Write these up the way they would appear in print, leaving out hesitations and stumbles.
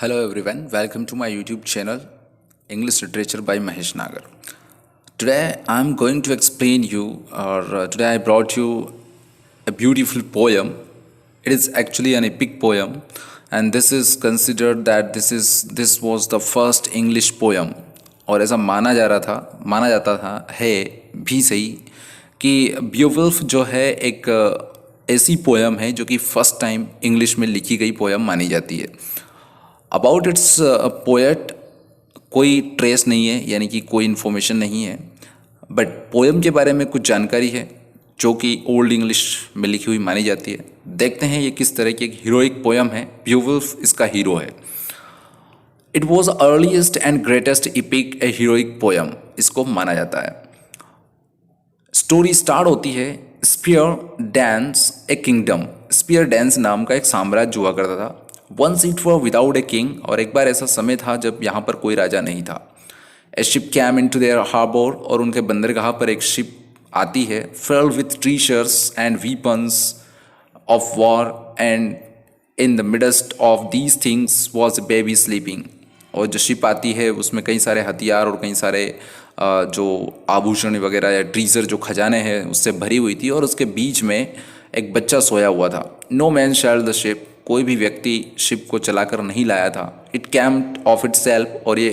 Hello everyone, welcome to my YouTube channel English Literature by Mahesh Nagar. Today I am going to explain you today I brought you a beautiful poem. It is actually an epic poem and this is considered that this was the first English poem और ऐसा माना जाता था है भी सही कि Beowulf जो है एक ऐसी पोएम है जो कि फर्स्ट टाइम इंग्लिश में लिखी गई पोएम मानी जाती है। अबाउट इट्स पोएट कोई ट्रेस नहीं है, यानी कि कोई इन्फॉर्मेशन नहीं है, बट पोएम के बारे में कुछ जानकारी है जो कि ओल्ड इंग्लिश में लिखी हुई मानी जाती है। देखते हैं ये किस तरह की एक हीरोइक पोएम है। बियोवुल्फ इसका हीरो है। It was earliest and greatest epic a heroic poem, इसको माना जाता है। स्टोरी स्टार्ट होती है spear dance a kingdom. Spear dance नाम का एक साम्राज्य हुआ करता था। Once it were without a king, और एक बार ऐसा समय था जब यहाँ पर कोई राजा नहीं था। A ship came into their harbour, और उनके बंदरगाह पर एक शिप आती है, filled with treasures and weapons of war, and in the midst of these things was a baby sleeping. और जो शिप आती है उसमें कई सारे हथियार और कई सारे जो आभूषण वगैरह या ट्रेजर जो खजाने हैं उससे भरी हुई थी, और उसके बीच में एक बच्चा सोया हुआ था। No man sailed the ship, कोई भी व्यक्ति शिप को चलाकर नहीं लाया था। It came of itself, और ये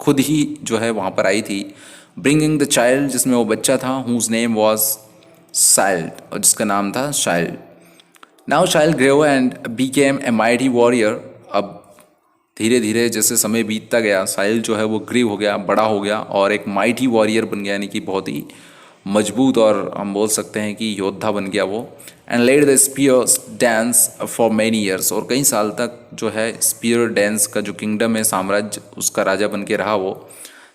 खुद ही जो है वहाँ पर आई थी। ब्रिंगिंग द चाइल्ड, जिसमें वो बच्चा था, हुज नेम वॉज चाइल्ड, और जिसका नाम था child. Now child grew and became a mighty warrior. अब धीरे धीरे जैसे समय बीतता गया, चाइल्ड जो है वो ग्रीव हो गया, बड़ा हो गया और एक माइटी वॉरियर बन गया, यानी कि बहुत ही मजबूत, और हम बोल सकते हैं कि योद्धा बन गया वो। And led the spear dance for many years, और कई साल तक जो है स्पीयर डांस का जो किंगडम है, साम्राज्य, उसका राजा बन के रहा वो।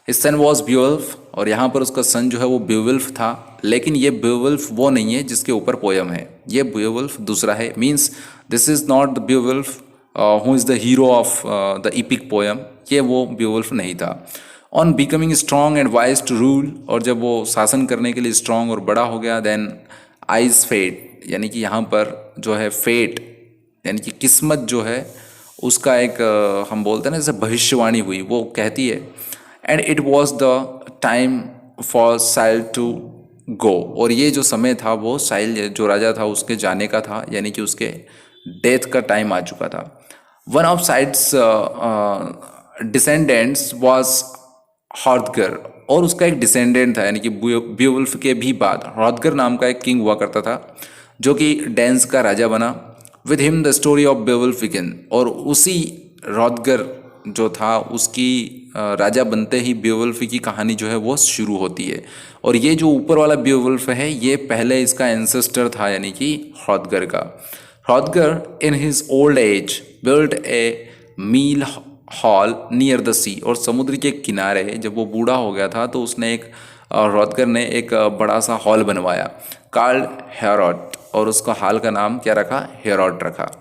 हिज सन वॉज बियोवुल्फ, और यहाँ पर उसका सन जो है वो बियोवुल्फ था। लेकिन ये बियोवुल्फ वो नहीं है जिसके ऊपर पोयम है, ये बियोवुल्फ दूसरा है। Means this is not the Beowulf who is the hero of the epic poem, ये वो बियोवुल्फ नहीं था। On becoming strong and wise to rule, और जब वो शासन करने के लिए स्ट्रॉन्ग और बड़ा हो गया, देन आइज फेट, यानी कि यहाँ पर जो है फेट यानी कि किस्मत जो है उसका एक हम बोलते हैं ना, जैसे भविष्यवाणी हुई, वो कहती है। And it was the time for Scyld to go, और ये जो समय था वो साइल जो राजा था उसके जाने का था, यानी कि उसके डेथ का टाइम आ चुका था। One of Scyld's descendants was Hrothgar, और उसका एक डिसेंडेंट था, यानी कि बियोवुल्फ के भी बाद हॉर्दगर नाम का एक किंग हुआ करता था जो कि डेंस का राजा बना। With him the story of Beowulf begin, और उसी हॉर्दगर जो था उसकी राजा बनते ही बियोवुल्फ की कहानी जो है वो शुरू होती है। और ये जो ऊपर वाला बियोवुल्फ है ये पहले इसका एंसेस्टर था, यानी कि हॉर्दगर का। Hrothgar in his old age built a mead hall near the sea, और समुद्र के किनारे जब वो बूढ़ा हो गया था तो उसने एक हॉर्दगर ने एक बड़ा सा हॉल बनवाया, कार्ल हेरोट, और उसका हॉल का नाम क्या रखा? हेरोट रखा।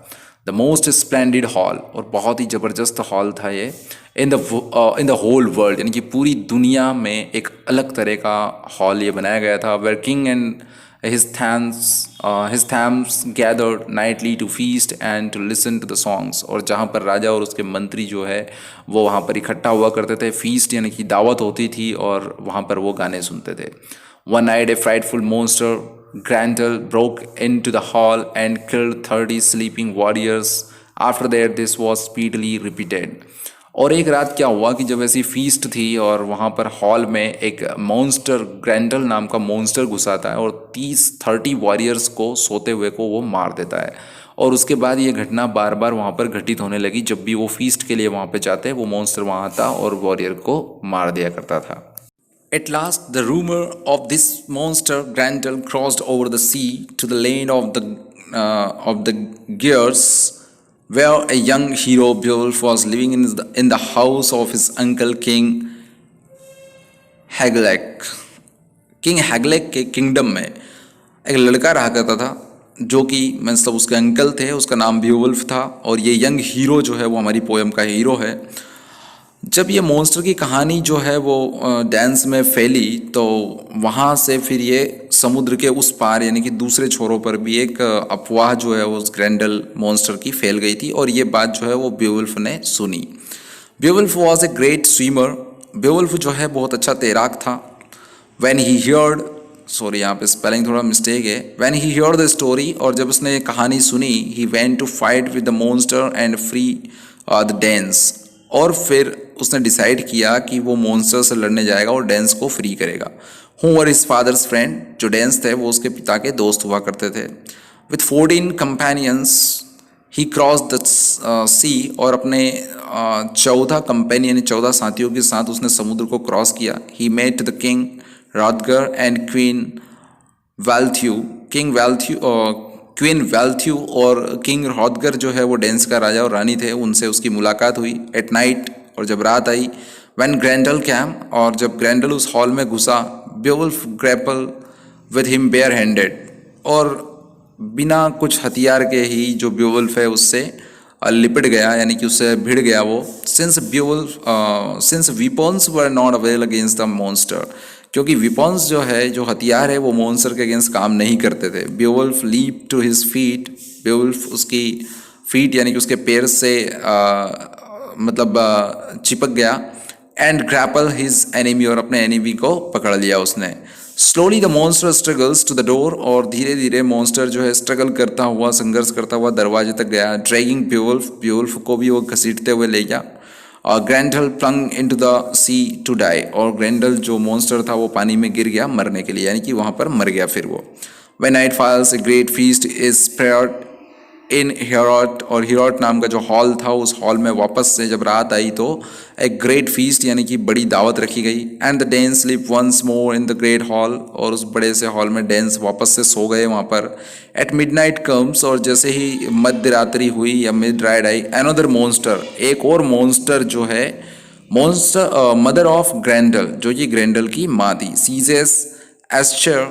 द मोस्ट स्प्लेंडिड हॉल, और बहुत ही ज़बरदस्त हॉल था ये। इन द होल वर्ल्ड, यानी कि पूरी दुनिया में एक अलग तरह का हॉल ये बनाया गया था। Where king and his thams gathered nightly to feast and to listen to the songs, और जहाँ पर राजा और उसके मंत्री जो है वो वहाँ पर इकट्ठा हुआ करते थे। फीस्ट यानी कि दावत होती थी, और वहाँ पर वो गाने सुनते थे। One night a frightful monster Grendel broke into the hall and killed 30 sleeping warriors. After that this was speedily repeated. और एक रात क्या हुआ कि जब ऐसी फीस्ट थी और वहाँ पर हॉल में एक मॉन्स्टर, ग्रैंडल नाम का मॉन्स्टर घुस आता है और 30 वॉरियर्स को, सोते हुए को, वो मार देता है। और उसके बाद ये घटना बार बार वहाँ पर घटित होने लगी। जब भी वो फीस्ट के लिए वहाँ पे जाते वो मॉन्स्टर वहाँ आता और वॉरियर को मार दिया करता था। At last the rumor of this monster Grendel crossed over the sea to the land of the Gears, where a young hero Beowulf was living in the house of his uncle King Hygelac. King Hygelac के kingdom में एक लड़का रहा करता था जो कि मतलब उसके अंकल थे, उसका नाम बियोवुल्फ था। और ये यंग हीरो जो है वो हमारी पोएम का हीरो है। जब ये मॉन्स्टर की कहानी जो है वो डांस में फैली तो वहाँ से फिर ये समुद्र के उस पार यानी कि दूसरे छोरों पर भी एक अफवाह जो है उस ग्रैंडल मॉन्स्टर की फैल गई थी और ये बात जो है वो बेवुल्फ ने सुनी। Beowulf was a great swimmer. Beowulf जो है बहुत अच्छा तैराक था। व्हेन ही हियर्ड, सॉरी यहाँ पे स्पेलिंग थोड़ा मिस्टेक है, when he heard the story, और जब उसने ये कहानी सुनी, he went to fight with the monster and free the Danes, और फिर उसने डिसाइड किया कि वो मॉन्स्टर से लड़ने जाएगा और डेंस को फ्री करेगा। Who were his father's friend, जो डेंस थे वो उसके पिता के दोस्त हुआ करते थे। With 14 companions he cross the sea, और अपने 14 कंपेनियन 14 साथियों के साथ उसने समुद्र को क्रॉस किया। He met the king Hrothgar and queen Wealhtheow. Queen Wealhtheow और किंग रॉदगर जो है वो डेंस का राजा और रानी थे, उनसे उसकी मुलाकात हुई। एट नाइट, और जब रात आई, व्हेन ग्रैंडल कैम, और जब ग्रैंडल उस हॉल में घुसा, Beowulf grapple with him bare handed, और बिना कुछ हथियार के ही जो बेवुल्फ है उससे लिपट गया, यानी कि उससे भिड़ गया वो। Since weapons were not avail against the monster, क्योंकि वीपन्स जो है, जो हथियार है, वो मॉन्स्टर के अगेंस्ट काम नहीं करते थे। Beowulf leap to his feet, Beowulf उसकी फीट यानी कि उसके पैर से चिपक गया। एंड ग्रैपल हिज एनिमी, और अपने एनिमी को पकड़ लिया उसने। Slowly the monster struggles to the door, और धीरे धीरे मॉन्स्टर जो है स्ट्रगल करता हुआ, संघर्ष करता हुआ दरवाजे तक गया। ड्रैगिंग बेवुल्फ, बेवुल्फ को भी वो घसीटते हुए ले गया। और Grendel plunge into the sea to die, और ग्रैंडल जो मॉन्स्टर था वो पानी में गिर गया मरने के लिए, यानी कि वहाँ पर मर गया फिर वो। When night falls a great feast is spread in Heorot, और हियरॉट नाम का जो हॉल था, उस हॉल में वापस से जब रात आई तो एक ग्रेट फीस्ट यानी कि बड़ी दावत रखी गई। And the Danes sleep once more in the great hall, और उस बड़े से हॉल में डेंस वापस से सो गए वहाँ पर। एट मिडनाइट कम्स, और जैसे ही मध्य रात्रि हुई या मिड राइड आई, अनदर मॉन्स्टर, एक और मॉन्स्टर जो है, मॉन्स्टर मदर ऑफ ग्रैंडल, जो ये ग्रैंडल की माँ थी, seizes Aeschere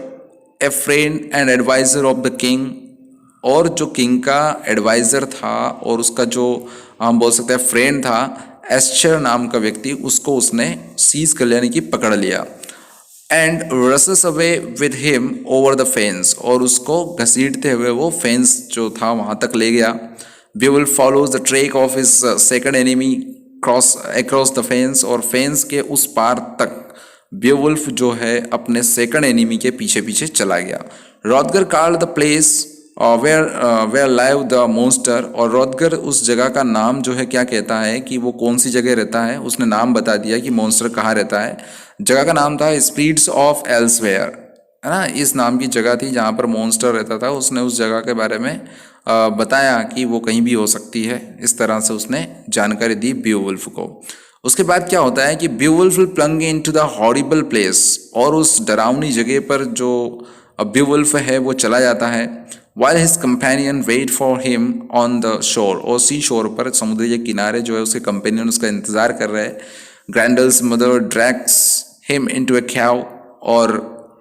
a friend and adviser of the king, और जो किंग का एडवाइज़र था और उसका जो हम बोल सकते हैं फ्रेंड था, एस्चर नाम का व्यक्ति, उसको उसने सीज कर लिया, यानी कि पकड़ लिया। And रसेस away with him over the fence, और उसको घसीटते हुए वो फेंस जो था वहाँ तक ले गया। Beowulf follows the track of his second enemy across the fence, और फेंस के उस पार तक बेवुल्फ जो है अपने सेकंड एनिमी के पीछे पीछे चला गया। Hrothgar called the place where live the monster, और रॉदगर उस जगह का नाम जो है क्या कहता है कि वो कौन सी जगह रहता है, उसने नाम बता दिया कि मॉन्स्टर कहाँ रहता है। जगह का नाम था स्पीड्स ऑफ एल्सवेयर, है ना, इस नाम की जगह थी जहाँ पर मॉन्स्टर रहता था। उसने उस जगह के बारे में बताया कि वो कहीं भी हो सकती है, इस तरह से उसने जानकारी दी बेवुल्फ को। उसके बाद क्या होता है कि Beowulf plunge into the horrible place, और उस डरावनी जगह पर जो बेवुल्फ है वो चला जाता है। While his companion wait for him on the shore, और सी शोर पर, समुद्र के किनारे जो है उसके कंपेनियन उसका इंतजार कर रहे हैं। ग्रैंडल्स मदर ड्रैग्स हिम इनटू ए कैव, और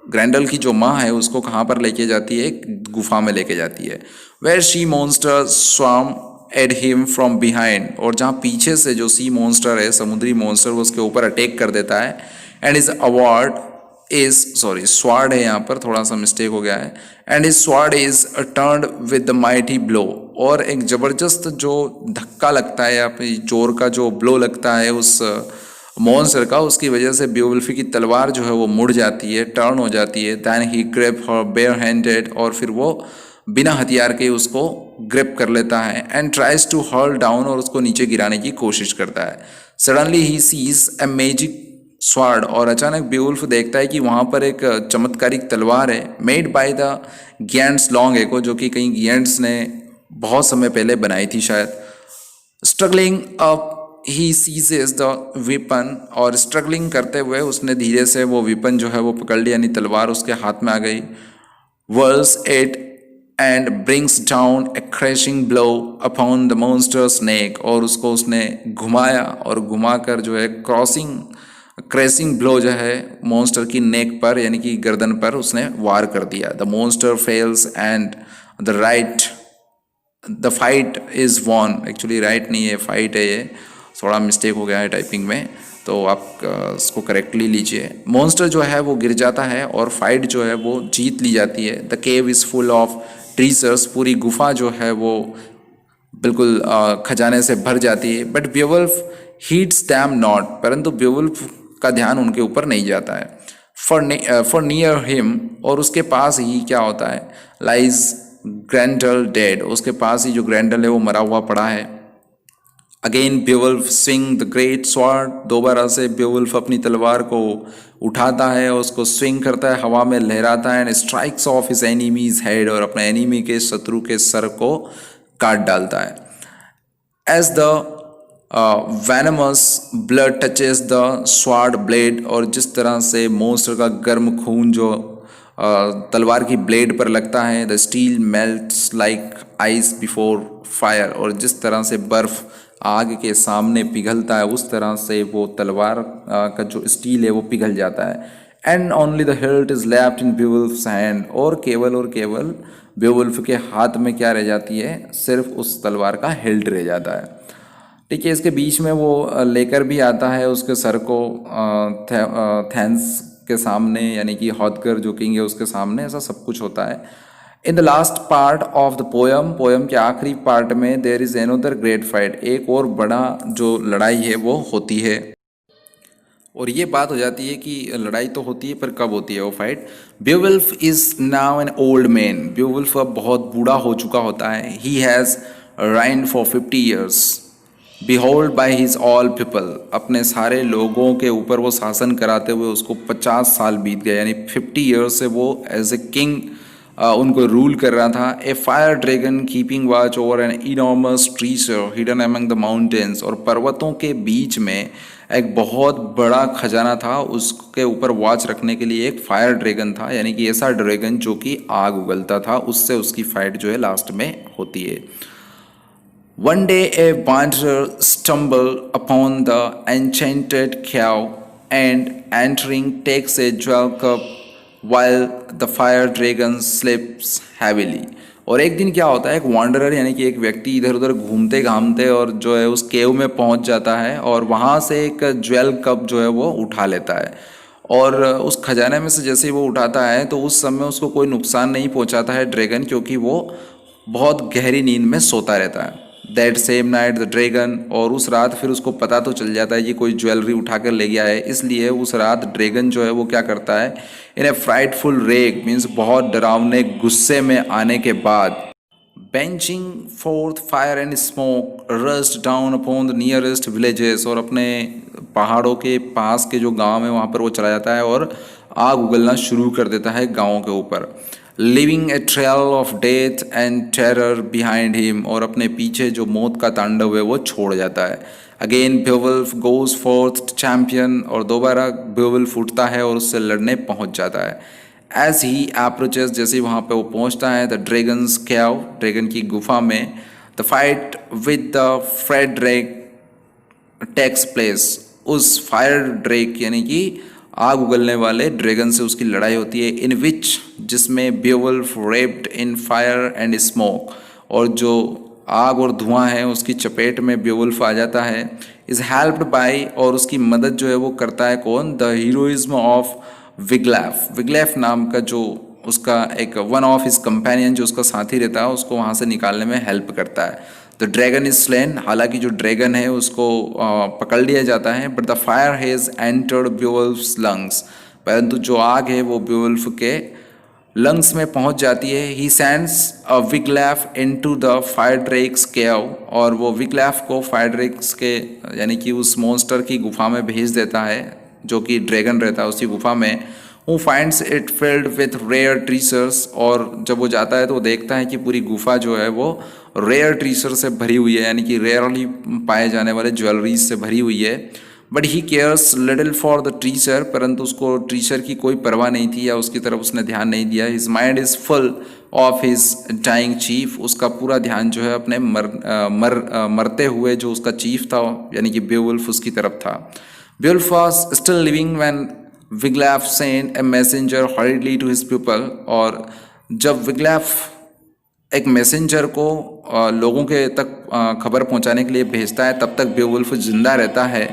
ग्रैंडल की जो माँ है उसको कहाँ पर लेके जाती है, एक गुफा में लेके जाती है। Where she monster swam at him from behind, और जहाँ पीछे से जो सी मॉन्स्टर है, समुद्री मॉन्स्टर, वो उसके ऊपर अटैक कर देता है। And is award is sword है, यहाँ पर थोड़ा सा मिस्टेक हो गया है। And is sword is turned with the mighty blow, और एक जबरदस्त जो धक्का लगता है या फिर जोर का जो ब्लो लगता है उस मॉन्स्टर का, उसकी वजह से बेवुल्फ की तलवार जो है वो मुड़ जाती है, टर्न हो जाती है। दैन ही ग्रैब हर बेयर हैंडेड, और फिर वो बिना हथियार के उसको ग्रिप कर लेता है। And tries to hurl down, और उसको नीचे गिराने की कोशिश करता है। Suddenly he sees a magic sword, और अचानक बेवुल्फ देखता है कि वहाँ पर एक चमत्कारिक तलवार है, made by the giants long ago, जो कि कई गियंट्स ने बहुत समय पहले बनाई थी शायद। Struggling up he seizes the weapon, और स्ट्रगलिंग करते हुए उसने धीरे से वो वेपन जो है वो पकड़ लिया, यानी तलवार उसके हाथ में आ गई। Whorls it and brings down A crashing blow upon the monster snake, और उसको उसने घुमाया, और घुमाकर जो है क्रैशिंग ब्लो जो है मॉन्स्टर की नेक पर, यानी कि गर्दन पर उसने वार कर दिया। The monster falls and the fight is won, actually right नहीं है, फाइट है ये। थोड़ा मिस्टेक हो गया है टाइपिंग में, तो आप इसको करेक्टली लीजिए। मॉन्स्टर जो है वो गिर जाता है और फाइट जो है वो जीत ली जाती है। The cave is full of treasures, पूरी गुफा जो है वो बिल्कुल खजाने से भर जाती है। But Beowulf heeds dam not, परंतु बेवुल्फ का ध्यान उनके ऊपर नहीं जाता है। फॉर नियर हिम, और उसके पास ही क्या होता है, लाइज ग्रैंडल डेड, उसके पास ही जो ग्रैंडल है वो मरा हुआ पड़ा है। Again Beowulf swing the great sword, दोबारा से बेवुल्फ अपनी तलवार को उठाता है और उसको स्विंग करता है, हवा में लहराता है, and strikes of his enemies head, और अपने एनिमी के शत्रु के सर को काट डालता है। As the venomous blood touches the sword blade, और जिस तरह से मोस्टर का गर्म खून जो तलवार की ब्लेड पर लगता है, the steel melts like ice before fire, और जिस तरह से बर्फ आग के सामने पिघलता है उस तरह से वो तलवार का जो स्टील है वो पिघल जाता है। And only the hilt is left in Beowulf's hand, और केवल बेवुल्फ के हाथ में क्या रह जाती है, सिर्फ उस तलवार का हिल्ट रह जाता है। ठीक है, इसके बीच में वो लेकर भी आता है उसके सर को थैंस के सामने, यानी कि हॉथगर जो किंग है उसके सामने, ऐसा सब कुछ होता है। In the last part of the poem के आखिरी पार्ट में there is another great fight, एक और बड़ा जो लड़ाई है वो होती है। और ये बात हो जाती है कि लड़ाई तो होती है पर कब होती है वो fight. Beowulf is now an old man, Beowulf अब बहुत बूढ़ा हो चुका होता है। He has reigned for 50 years, behold by his all people, अपने सारे लोगों के ऊपर वो शासन कराते हुए उसको 50 साल बीत गए, यानी 50 ईयर्स से वो एज ए किंग उनको रूल कर रहा था। A fire dragon keeping watch over an enormous treasure hidden among the mountains, और पर्वतों के बीच में एक बहुत बड़ा खजाना था, उसके ऊपर वॉच रखने के लिए एक फायर ड्रैगन था, यानी कि ऐसा ड्रैगन जो कि आग उगलता था, उससे उसकी फाइट जो है लास्ट में होती है। One day a wanderer stumbled upon the enchanted cave, and entering takes a jewel cup while the fire dragon sleeps heavily. और एक दिन क्या होता है, एक वांडरर यानी कि एक व्यक्ति इधर उधर घूमते घामते और जो है उस केव में पहुंच जाता है, और वहाँ से एक ज्वेल कप जो है वो उठा लेता है। और उस खजाने में से जैसे ही वो उठाता है तो उस समय उसको कोई नुकसान नहीं पहुंचाता है ड्रैगन, क्योंकि वो बहुत गहरी नींद में सोता रहता है। That same night the dragon, और उस रात फिर उसको पता तो चल जाता है कि कोई ज्वेलरी उठा कर ले गया है, इसलिए उस रात ड्रैगन जो है वो क्या करता है, इन ए फ्राइटफुल रेग मीन्स बहुत डरावने गुस्से में आने के बाद, benching fourth fire and smoke rust down upon the nearest villages, और अपने पहाड़ों के पास के जो गांव है वहाँ पर वो चला जाता है और आग उगलना शुरू कर देता है गाँव के ऊपर। Living A trail of death and terror behind him, और अपने पीछे जो मौत का तांडव है वो छोड़ जाता है। Again Beowulf goes fourth champion, और दोबारा बेवुल्फ उठता है और उससे लड़ने पहुंच जाता है। एज ही अप्रोचेस, जैसे वहाँ पे वो पहुंचता है, द ड्रैगन्स केव, ड्रैगन की गुफा में, the fight with the fire dragon takes place, उस फायर ड्रैग यानी कि आग उगलने वाले ड्रैगन से उसकी लड़ाई होती है। इन विच, जिसमें Beowulf raped in fire and smoke, और जो आग और धुआं है उसकी चपेट में बेवुल्फ आ जाता है। इज हेल्प्ड बाय, और उसकी मदद जो है वो करता है कौन, द हीरोइज्म ऑफ विग्लैफ, विग्लैफ नाम का जो उसका एक वन ऑफ हिज कंपेनियन जो उसका साथी रहता है, उसको वहाँ से निकालने में हेल्प करता है। द ड्रैगन इज स्लेन, हालांकि जो ड्रैगन है उसको पकड़ लिया जाता है। But the fire has entered Beowulf's lungs, परंतु जो आग है वो बेवुल्फ के लंग्स में पहुंच जाती है। He sends a Wiglaf into the fire dragon's cave, और वो विग्लैफ को फायर ड्रैग्स के यानी कि उस मॉन्स्टर की गुफा में भेज देता है, जो कि ड्रैगन रहता है उसी गुफा में। He finds it filled with rare treasures, और जब वो जाता है तो वो देखता है कि पूरी गुफा जो है वो रेयर ट्रीजर से भरी हुई है, यानी कि रेयरली पाए जाने वाले ज्वेलरीज से भरी हुई है। But he cares little for the treasure, परंतु उसको ट्रीजर की कोई परवाह नहीं थी या उसकी तरफ उसने ध्यान नहीं दिया। His mind is full of his dying chief, उसका पूरा ध्यान जो है अपने मरते हुए जो उसका चीफ था यानी कि बेवुल्फ उसकी तरफ था। Beowulf was still living when Wiglaf sent a messenger hurriedly to his people, और जब विग्लैफ एक मैसेंजर को लोगों के तक खबर पहुंचाने के लिए भेजता है, तब तक बेवुल्फ जिंदा रहता है।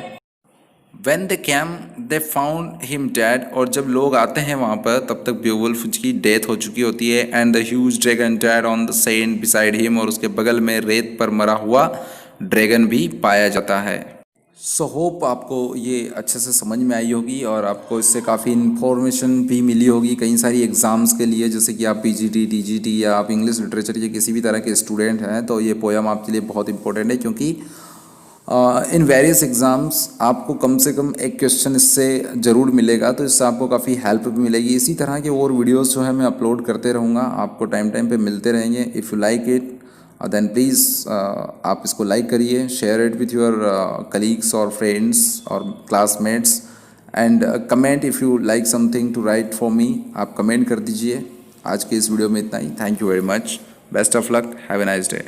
When they came, they found him dead, और जब लोग आते हैं वहाँ पर तब तक बेवुल्फ की डेथ हो चुकी होती है। And the huge dragon dead on the sand beside him, और उसके बगल में रेत पर मरा हुआ ड्रैगन भी पाया जाता है। सो होप आपको ये अच्छे से समझ में आई होगी और आपको इससे काफ़ी इन्फॉर्मेशन भी मिली होगी कई सारी एग्ज़ाम्स के लिए, जैसे कि आप पीजीटी, टीजीटी या आप इंग्लिश लिटरेचर या किसी भी तरह के स्टूडेंट हैं तो ये पोएम आपके लिए बहुत इंपॉर्टेंट है, क्योंकि इन वेरियस एग्ज़ाम्स आपको कम से कम एक क्वेश्चन इससे ज़रूर मिलेगा, तो इससे आपको काफ़ी हेल्प भी मिलेगी। इसी तरह के और वीडियोस जो है मैं अपलोड करते रहूँगा, आपको टाइम टाइम पे मिलते रहेंगे। If you like it then please आप इसको लाइक करिए, share it with your colleagues और फ्रेंड्स और classmates, and comment if you like something to write for me, आप कमेंट कर दीजिए। आज के इस वीडियो में इतना ही। Thank you very much, best of luck, have a nice day.